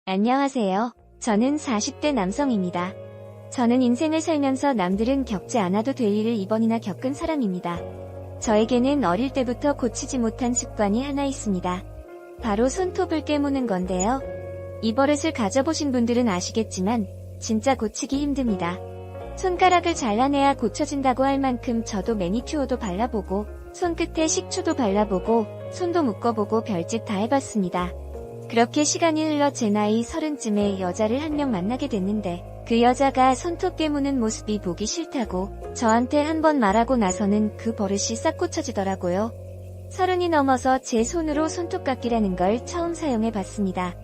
안녕하세요. 저는 40대 남성입니다. 저는 인생을 살면서 남들은 겪지 않아도 될 일을 이번이나 겪은 사람입니다. 저에게는 어릴 때부터 고치지 못한 습관이 하나 있습니다. 바로 손톱을 깨무는 건데요. 이 버릇을 가져보신 분들은 아시겠지만 진짜 고치기 힘듭니다. 손가락을 잘라내야 고쳐진다고 할 만큼 저도 매니큐어도 발라보고 손끝에 식초도 발라보고 손도 묶어보고 별짓 다 해봤습니다. 그렇게 시간이 흘러 제 나이 30쯤에 여자를 한 명 만나게 됐는데 그 여자가 손톱 깨무는 모습이 보기 싫다고 저한테 한 번 말하고 나서는 그 버릇이 싹 고쳐지더라고요. 30이 넘어서 제 손으로 손톱깎이라는 걸 처음 사용해봤습니다.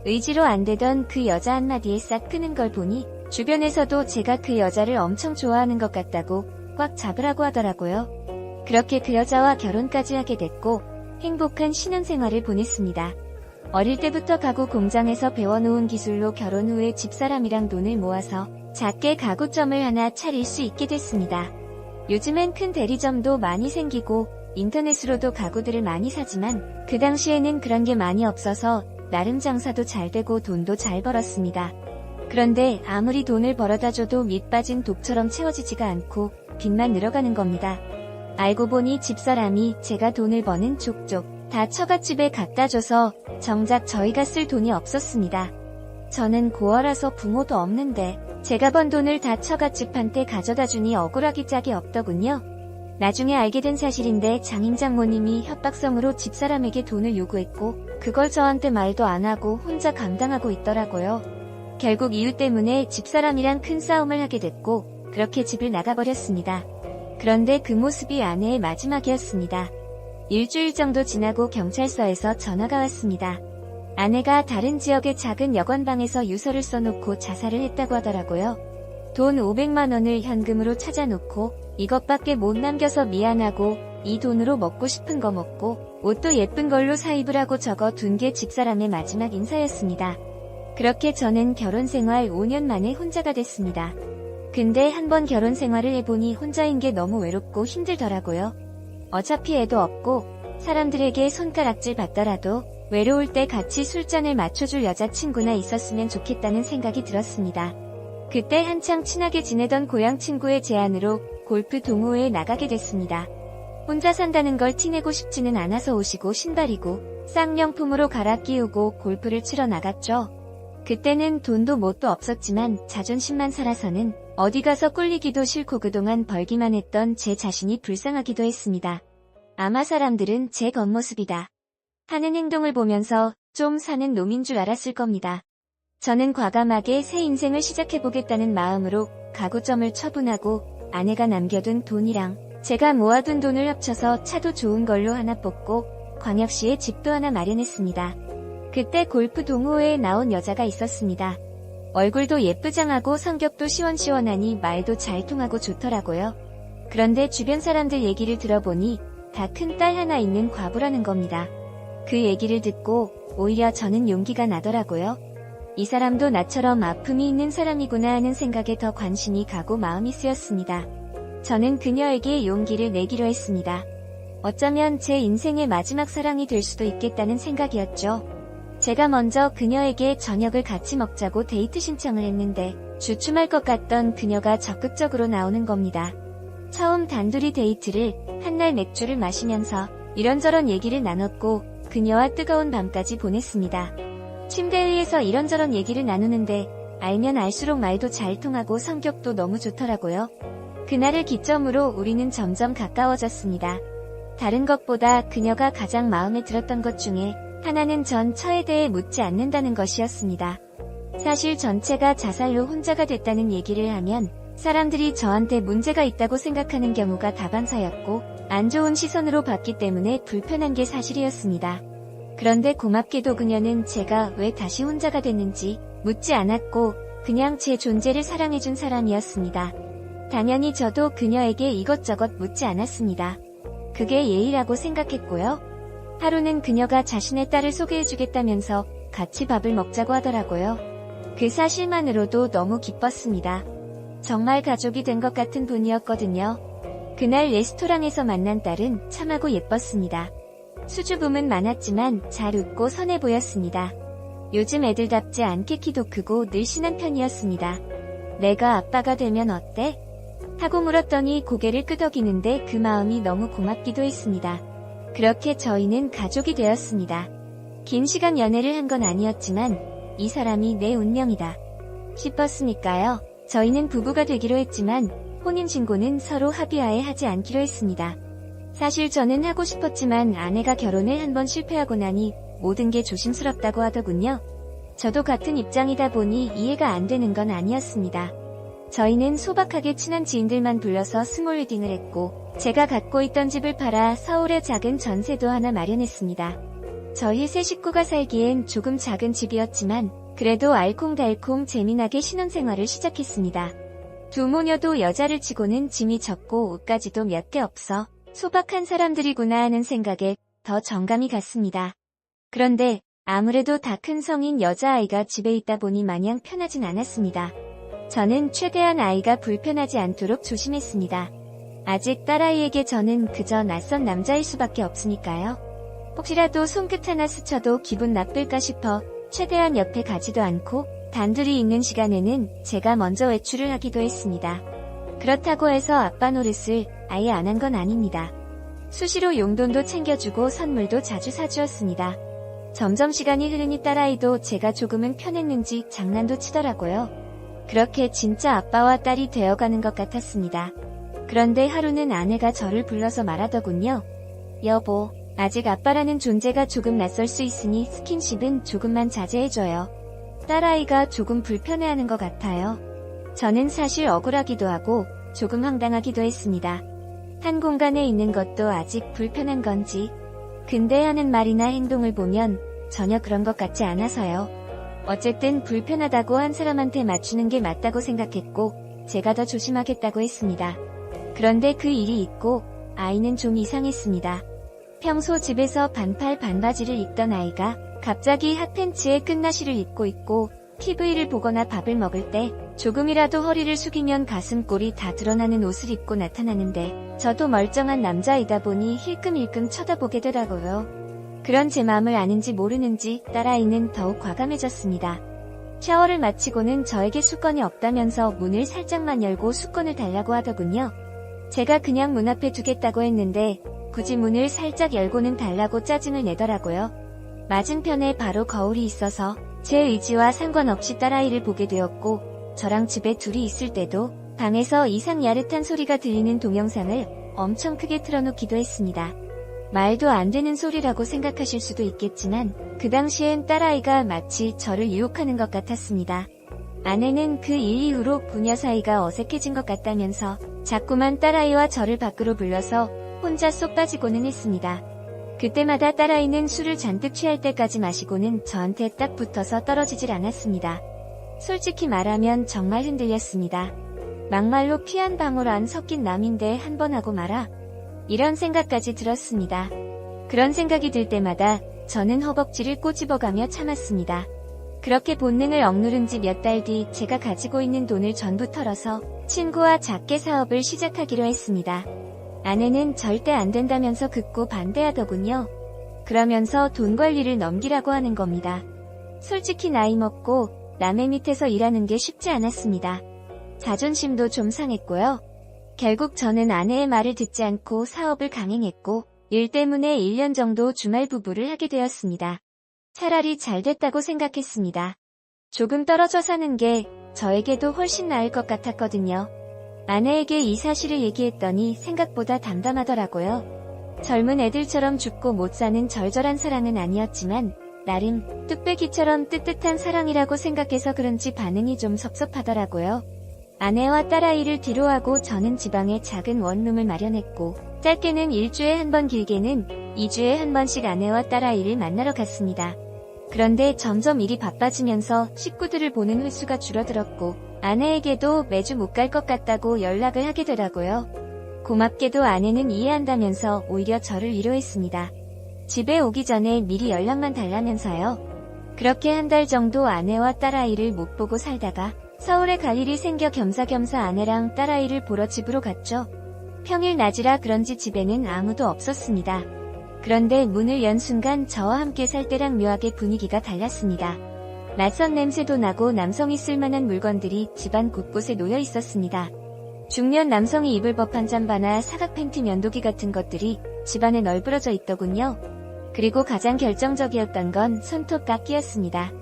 의지로 안 되던 그 여자 한마디에 싹 끄는 걸 보니 주변에서도 제가 그 여자를 엄청 좋아하는 것 같다고 꽉 잡으라고 하더라고요. 그렇게 그 여자와 결혼까지 하게 됐고 행복한 신혼생활을 보냈습니다. 어릴 때부터 가구 공장에서 배워놓은 기술로 결혼 후에 집사람이랑 돈을 모아서 작게 가구점을 하나 차릴 수 있게 됐습니다. 요즘엔 큰 대리점도 많이 생기고 인터넷으로도 가구들을 많이 사지만 그 당시에는 그런 게 많이 없어서 나름 장사도 잘 되고 돈도 잘 벌었습니다. 그런데 아무리 돈을 벌어다 줘도 밑 빠진 독처럼 채워지지가 않고 빚만 늘어가는 겁니다. 알고 보니 집사람이 제가 돈을 버는 족족 다 처갓집에 갖다 줘서 정작 저희가 쓸 돈이 없었습니다. 저는 고아라서 부모도 없는데 제가 번 돈을 다 처갓집한테 가져다 주니 억울하기 짝이 없더군요. 나중에 알게 된 사실인데 장인장모님이 협박성으로 집사람에게 돈을 요구했고 그걸 저한테 말도 안 하고 혼자 감당하고 있더라고요. 결국 이유 때문에 집사람이랑 큰 싸움을 하게 됐고 그렇게 집을 나가버렸습니다. 그런데 그 모습이 아내의 마지막이었습니다. 일주일 정도 지나고 경찰서에서 전화가 왔습니다. 아내가 다른 지역의 작은 여관방에서 유서를 써놓고 자살을 했다고 하더라고요. 돈 500만 원을 현금으로 찾아놓고 이것밖에 못 남겨서 미안하고 이 돈으로 먹고 싶은 거 먹고 옷도 예쁜 걸로 사 입으라고 적어 둔 게 집사람의 마지막 인사였습니다. 그렇게 저는 결혼 생활 5년 만에 혼자가 됐습니다. 근데 한번 결혼 생활을 해보니 혼자인 게 너무 외롭고 힘들더라고요. 어차피 애도 없고 사람들에게 손가락질 받더라도 외로울 때 같이 술잔을 맞춰줄 여자친구나 있었으면 좋겠다는 생각이 들었습니다. 그때 한창 친하게 지내던 고향 친구의 제안으로 골프 동호회에 나가게 됐습니다. 혼자 산다는 걸 티내고 싶지는 않아서 옷이고 신발이고 쌍명품으로 갈아 끼우고 골프를 치러 나갔죠. 그때는 돈도 뭣도 없었지만 자존심만 살아서는 어디 가서 꿀리기도 싫고 그동안 벌기만 했던 제 자신이 불쌍하기도 했습니다. 아마 사람들은 제 겉모습이다 하는 행동을 보면서 좀 사는 놈인 줄 알았을 겁니다. 저는 과감하게 새 인생을 시작해보겠다는 마음으로 가구점을 처분하고 아내가 남겨둔 돈이랑 제가 모아둔 돈을 합쳐서 차도 좋은 걸로 하나 뽑고 광역시에 집도 하나 마련했습니다. 그때 골프 동호회에 나온 여자가 있었습니다. 얼굴도 예쁘장하고 성격도 시원시원하니 말도 잘 통하고 좋더라고요. 그런데 주변 사람들 얘기를 들어보니 다 큰 딸 하나 있는 과부라는 겁니다. 그 얘기를 듣고 오히려 저는 용기가 나더라고요. 이 사람도 나처럼 아픔이 있는 사람이구나 하는 생각에 더 관심이 가고 마음이 쓰였습니다. 저는 그녀에게 용기를 내기로 했습니다. 어쩌면 제 인생의 마지막 사랑이 될 수도 있겠다는 생각이었죠. 제가 먼저 그녀에게 저녁을 같이 먹자고 데이트 신청을 했는데 주춤할 것 같던 그녀가 적극적으로 나오는 겁니다. 처음 단둘이 데이트를 한날 맥주를 마시면서 이런저런 얘기를 나눴고 그녀와 뜨거운 밤까지 보냈습니다. 침대 위에서 이런저런 얘기를 나누는데 알면 알수록 말도 잘 통하고 성격도 너무 좋더라고요. 그날을 기점으로 우리는 점점 가까워졌습니다. 다른 것보다 그녀가 가장 마음에 들었던 것 중에 하나는 전 처에 대해 묻지 않는다는 것이었습니다. 사실 전체가 자살로 혼자가 됐다는 얘기를 하면 사람들이 저한테 문제가 있다고 생각하는 경우가 다반사였고 안 좋은 시선으로 봤기 때문에 불편한 게 사실이었습니다. 그런데 고맙게도 그녀는 제가 왜 다시 혼자가 됐는지 묻지 않았고 그냥 제 존재를 사랑해준 사람이었습니다. 당연히 저도 그녀에게 이것저것 묻지 않았습니다. 그게 예의라고 생각했고요. 하루는 그녀가 자신의 딸을 소개해주겠다면서 같이 밥을 먹자고 하더라고요. 그 사실만으로도 너무 기뻤습니다. 정말 가족이 된 것 같은 분이었거든요. 그날 레스토랑에서 만난 딸은 참하고 예뻤습니다. 수줍음은 많았지만 잘 웃고 선해 보였습니다. 요즘 애들답지 않게 키도 크고 늘씬한 편이었습니다. 내가 아빠가 되면 어때? 하고 물었더니 고개를 끄덕이는데 그 마음이 너무 고맙기도 했습니다. 그렇게 저희는 가족이 되었습니다. 긴 시간 연애를 한 건 아니었지만 이 사람이 내 운명이다 싶었으니까요. 저희는 부부가 되기로 했지만 혼인신고는 서로 합의하에 하지 않기로 했습니다. 사실 저는 하고 싶었지만 아내가 결혼을 한 번 실패하고 나니 모든 게 조심스럽다고 하더군요. 저도 같은 입장이다 보니 이해가 안 되는 건 아니었습니다. 저희는 소박하게 친한 지인들만 불러서 스몰 웨딩을 했고 제가 갖고 있던 집을 팔아 서울에 작은 전세도 하나 마련했습니다. 저희 세 식구가 살기엔 조금 작은 집이었지만 그래도 알콩달콩 재미나게 신혼생활을 시작했습니다. 두 모녀도 여자를 치고는 짐이 적고 옷가지도 몇 개 없어 소박한 사람들이구나 하는 생각에 더 정감이 갔습니다. 그런데 아무래도 다 큰 성인 여자아이가 집에 있다 보니 마냥 편하진 않았습니다. 저는 최대한 아이가 불편하지 않도록 조심했습니다. 아직 딸아이에게 저는 그저 낯선 남자일 수밖에 없으니까요. 혹시라도 손끝 하나 스쳐도 기분 나쁠까 싶어 최대한 옆에 가지도 않고 단둘이 있는 시간에는 제가 먼저 외출을 하기도 했습니다. 그렇다고 해서 아빠 노릇을 아예 안 한 건 아닙니다. 수시로 용돈도 챙겨주고 선물도 자주 사주었습니다. 점점 시간이 흐르니 딸아이도 제가 조금은 편했는지 장난도 치더라고요. 그렇게 진짜 아빠와 딸이 되어가는 것 같았습니다. 그런데 하루는 아내가 저를 불러서 말하더군요. 여보, 아직 아빠라는 존재가 조금 낯설 수 있으니 스킨십은 조금만 자제해줘요. 딸아이가 조금 불편해하는 것 같아요. 저는 사실 억울하기도 하고 조금 황당하기도 했습니다. 한 공간에 있는 것도 아직 불편한 건지. 근데 하는 말이나 행동을 보면 전혀 그런 것 같지 않아서요. 어쨌든 불편하다고 한 사람한테 맞추는 게 맞다고 생각했고 제가 더 조심하겠다고 했습니다. 그런데 그 일이 있고 아이는 좀 이상했습니다. 평소 집에서 반팔 반바지를 입던 아이가 갑자기 핫팬츠에 끝나시를 입고 있고 TV를 보거나 밥을 먹을 때 조금이라도 허리를 숙이면 가슴골이 다 드러나는 옷을 입고 나타나는데 저도 멀쩡한 남자이다 보니 힐끔힐끔 쳐다보게 되더라고요. 그런 제 마음을 아는지 모르는지 딸아이는 더욱 과감해졌습니다. 샤워를 마치고는 저에게 수건이 없다면서 문을 살짝만 열고 수건을 달라고 하더군요. 제가 그냥 문 앞에 두겠다고 했는데 굳이 문을 살짝 열고는 달라고 짜증을 내더라고요. 맞은편에 바로 거울이 있어서 제 의지와 상관없이 딸아이를 보게 되었고 저랑 집에 둘이 있을 때도 방에서 이상 야릇한 소리가 들리는 동영상을 엄청 크게 틀어놓기도 했습니다. 말도 안 되는 소리라고 생각하실 수도 있겠지만 그 당시엔 딸아이가 마치 저를 유혹하는 것 같았습니다. 아내는 그 일 이후로 부녀 사이가 어색해진 것 같다면서 자꾸만 딸아이와 저를 밖으로 불러서 혼자 쏙 빠지고는 했습니다. 그때마다 딸아이는 술을 잔뜩 취할 때까지 마시고는 저한테 딱 붙어서 떨어지질 않았습니다. 솔직히 말하면 정말 흔들렸습니다. 막말로 피 한 방울 안 섞인 남인데 한 번 하고 말아. 이런 생각까지 들었습니다. 그런 생각이 들 때마다 저는 허벅지를 꼬집어가며 참았습니다. 그렇게 본능을 억누른 지 몇 달 뒤 제가 가지고 있는 돈을 전부 털어서 친구와 작게 사업을 시작하기로 했습니다. 아내는 절대 안 된다면서 극구 반대하더군요. 그러면서 돈 관리를 넘기라고 하는 겁니다. 솔직히 나이 먹고 남의 밑에서 일하는 게 쉽지 않았습니다. 자존심도 좀 상했고요. 결국 저는 아내의 말을 듣지 않고 사업을 강행했고 일 때문에 1년 정도 주말 부부를 하게 되었습니다. 차라리 잘 됐다고 생각했습니다. 조금 떨어져 사는 게 저에게도 훨씬 나을 것 같았거든요. 아내에게 이 사실을 얘기했더니 생각보다 담담하더라고요. 젊은 애들처럼 죽고 못 사는 절절한 사랑은 아니었지만 나름 뚝배기처럼 뜨뜻한 사랑이라고 생각해서 그런지 반응이 좀 섭섭하더라고요. 아내와 딸아이를 뒤로하고 저는 지방에 작은 원룸을 마련했고 짧게는 일주에 한 번 길게는 2주에 한 번씩 아내와 딸아이를 만나러 갔습니다. 그런데 점점 일이 바빠지면서 식구들을 보는 횟수가 줄어들었고 아내에게도 매주 못 갈 것 같다고 연락을 하게 되더라고요. 고맙게도 아내는 이해한다면서 오히려 저를 위로했습니다. 집에 오기 전에 미리 연락만 달라면서요. 그렇게 한 달 정도 아내와 딸아이를 못 보고 살다가 서울에 갈 일이 생겨 겸사겸사 아내랑 딸아이를 보러 집으로 갔죠. 평일 낮이라 그런지 집에는 아무도 없었습니다. 그런데 문을 연 순간 저와 함께 살 때랑 묘하게 분위기가 달랐습니다. 낯선 냄새도 나고 남성이 쓸만한 물건들이 집안 곳곳에 놓여 있었습니다. 중년 남성이 입을 법한 잠바나 사각 팬티 면도기 같은 것들이 집안에 널브러져 있더군요. 그리고 가장 결정적이었던 건 손톱 깎기였습니다.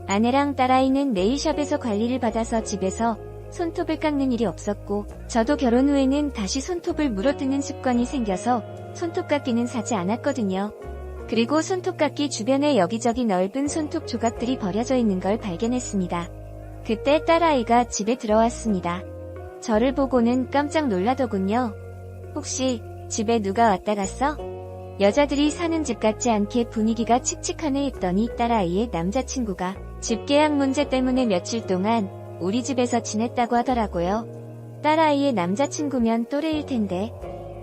아내랑 딸아이는 네일샵에서 관리를 받아서 집에서 손톱을 깎는 일이 없었고, 저도 결혼 후에는 다시 손톱을 물어뜯는 습관이 생겨서 손톱 깎기는 사지 않았거든요. 그리고 손톱 깎기 주변에 여기저기 넓은 손톱 조각들이 버려져 있는 걸 발견했습니다. 그때 딸아이가 집에 들어왔습니다. 저를 보고는 깜짝 놀라더군요. 혹시 집에 누가 왔다 갔어? 여자들이 사는 집 같지 않게 분위기가 칙칙하네 했더니 딸아이의 남자친구가 집 계약 문제 때문에 며칠 동안 우리 집에서 지냈다고 하더라고요. 딸아이의 남자친구면 또래일 텐데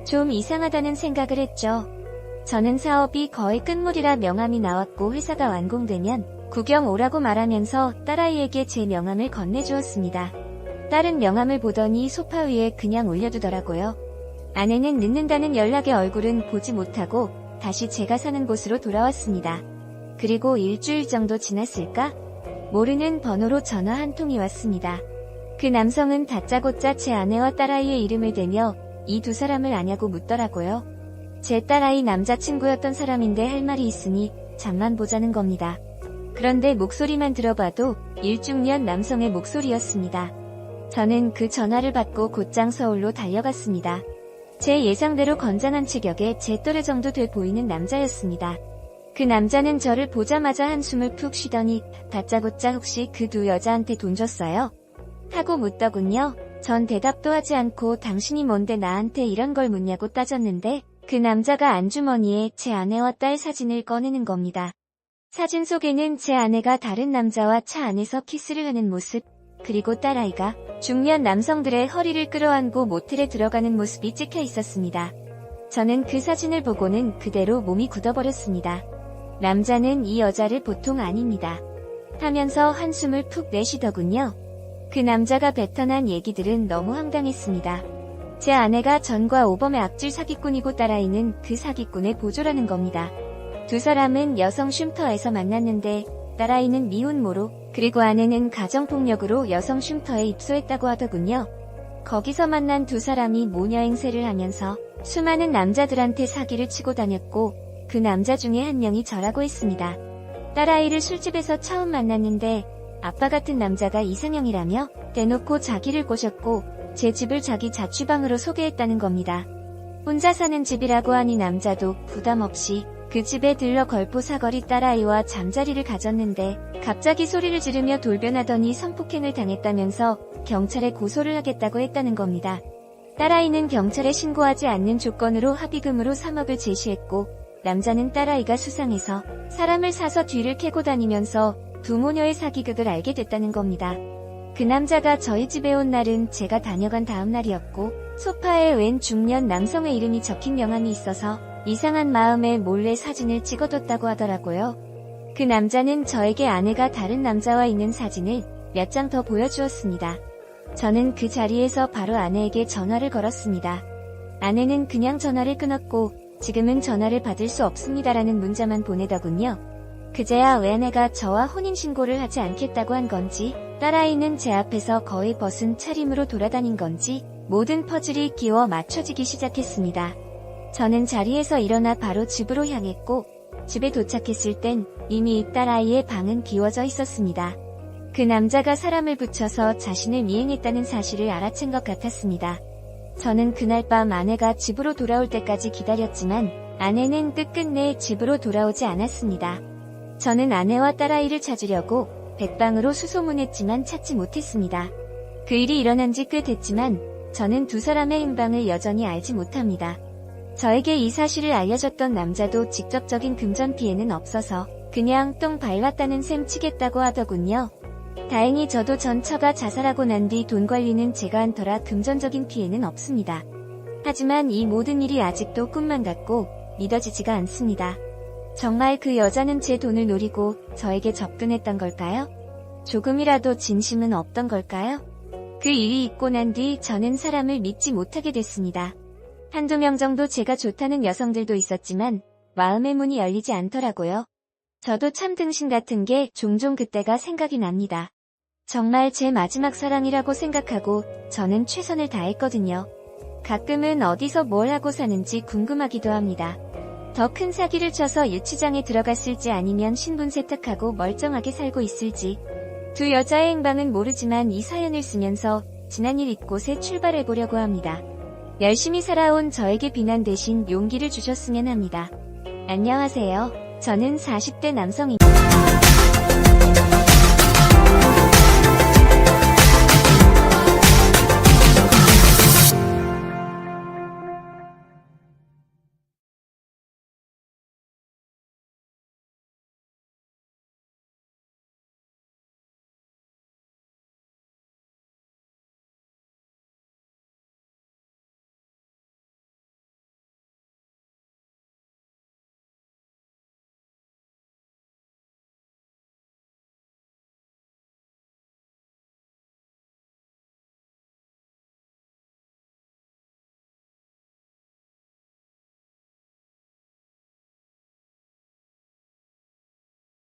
좀 이상하다는 생각을 했죠. 저는 사업이 거의 끝물이라 명함이 나왔고 회사가 완공되면 구경 오라고 말하면서 딸아이에게 제 명함을 건네주었습니다. 딸은 명함을 보더니 소파 위에 그냥 올려두더라고요. 아내는 늦는다는 연락의 얼굴은 보지 못하고 다시 제가 사는 곳으로 돌아왔습니다. 그리고 일주일 정도 지났을까? 모르는 번호로 전화 한 통이 왔습니다. 그 남성은 다짜고짜 제 아내와 딸아이의 이름을 대며 이 두 사람을 아냐고 묻더라고요. 제 딸아이 남자친구였던 사람인데 할 말이 있으니 잠만 보자는 겁니다. 그런데 목소리만 들어봐도 일중년 남성의 목소리였습니다. 저는 그 전화를 받고 곧장 서울로 달려갔습니다. 제 예상대로 건장한 체격에 제 또래 정도 돼 보이는 남자였습니다. 그 남자는 저를 보자마자 한숨을 푹 쉬더니 다짜고짜 혹시 그 두 여자한테 돈 줬어요? 하고 묻더군요. 전 대답도 하지 않고 당신이 뭔데 나한테 이런 걸 묻냐고 따졌는데 그 남자가 안주머니에 제 아내와 딸 사진을 꺼내는 겁니다. 사진 속에는 제 아내가 다른 남자와 차 안에서 키스를 하는 모습, 그리고 딸아이가 중년 남성들의 허리를 끌어안고 모텔에 들어가는 모습이 찍혀 있었습니다. 저는 그 사진을 보고는 그대로 몸이 굳어버렸습니다. 남자는 이 여자를 보통 아닙니다. 하면서 한숨을 푹 내쉬더군요. 그 남자가 뱉어난 얘기들은 너무 황당했습니다. 제 아내가 전과 오범의 악질 사기꾼이고 딸아이는 그 사기꾼의 보조라는 겁니다. 두 사람은 여성 쉼터에서 만났는데 딸아이는 미혼모로, 그리고 아내는 가정폭력으로 여성 쉼터에 입소했다고 하더군요. 거기서 만난 두 사람이 모녀 행세를 하면서 수많은 남자들한테 사기를 치고 다녔고 그 남자 중에 한 명이 저라고 했습니다. 딸아이를 술집에서 처음 만났는데 아빠 같은 남자가 이상형이라며 대놓고 자기를 꼬셨고 제 집을 자기 자취방으로 소개했다는 겁니다. 혼자 사는 집이라고 하니 남자도 부담 없이 그 집에 들러 걸포 사거리 딸아이와 잠자리를 가졌는데 갑자기 소리를 지르며 돌변하더니 성폭행을 당했다면서 경찰에 고소를 하겠다고 했다는 겁니다. 딸아이는 경찰에 신고하지 않는 조건으로 합의금으로 3억을 제시했고 남자는 딸아이가 수상해서 사람을 사서 뒤를 캐고 다니면서 부모녀의 사기극을 알게 됐다는 겁니다. 그 남자가 저희 집에 온 날은 제가 다녀간 다음 날이었고 소파에 웬 중년 남성의 이름이 적힌 명함이 있어서 이상한 마음에 몰래 사진을 찍어뒀다고 하더라고요. 그 남자는 저에게 아내가 다른 남자와 있는 사진을 몇 장 더 보여주었습니다. 저는 그 자리에서 바로 아내에게 전화를 걸었습니다. 아내는 그냥 전화를 끊었고 지금은 전화를 받을 수 없습니다라는 문자만 보내더군요. 그제야 왜 내가 저와 혼인신고를 하지 않겠다고 한 건지, 딸아이는 제 앞에서 거의 벗은 차림으로 돌아다닌 건지 모든 퍼즐이 끼워 맞춰지기 시작했습니다. 저는 자리에서 일어나 바로 집으로 향했고 집에 도착했을 땐 이미 딸아이의 방은 비워져 있었습니다. 그 남자가 사람을 붙여서 자신을 미행했다는 사실을 알아챈 것 같았습니다. 저는 그날 밤 아내가 집으로 돌아올 때까지 기다렸지만 아내는 끝끝내 집으로 돌아오지 않았습니다. 저는 아내와 딸아이를 찾으려고 백방으로 수소문했지만 찾지 못했습니다. 그 일이 일어난 지 꽤 됐지만 저는 두 사람의 행방을 여전히 알지 못합니다. 저에게 이 사실을 알려줬던 남자도 직접적인 금전 피해는 없어서 그냥 똥 밟았다는 셈 치겠다고 하더군요. 다행히 저도 전 처가 자살하고 난 뒤 돈 관리는 제가 한 터라 금전적인 피해는 없습니다. 하지만 이 모든 일이 아직도 꿈만 같고 믿어지지가 않습니다. 정말 그 여자는 제 돈을 노리고 저에게 접근했던 걸까요? 조금이라도 진심은 없던 걸까요? 그 일이 있고 난 뒤 저는 사람을 믿지 못하게 됐습니다. 한두 명 정도 제가 좋다는 여성들도 있었지만 마음의 문이 열리지 않더라고요. 저도 참 등신 같은 게 종종 그때가 생각이 납니다. 정말 제 마지막 사랑이라고 생각하고 저는 최선을 다했거든요. 가끔은 어디서 뭘 하고 사는지 궁금하기도 합니다. 더 큰 사기를 쳐서 유치장에 들어갔을지 아니면 신분 세탁하고 멀쩡하게 살고 있을지. 두 여자의 행방은 모르지만 이 사연을 쓰면서 지난 일 잊고새 출발해보려고 합니다. 열심히 살아온 저에게 비난 대신 용기를 주셨으면 합니다. 안녕하세요. 저는 40대 남성입니다.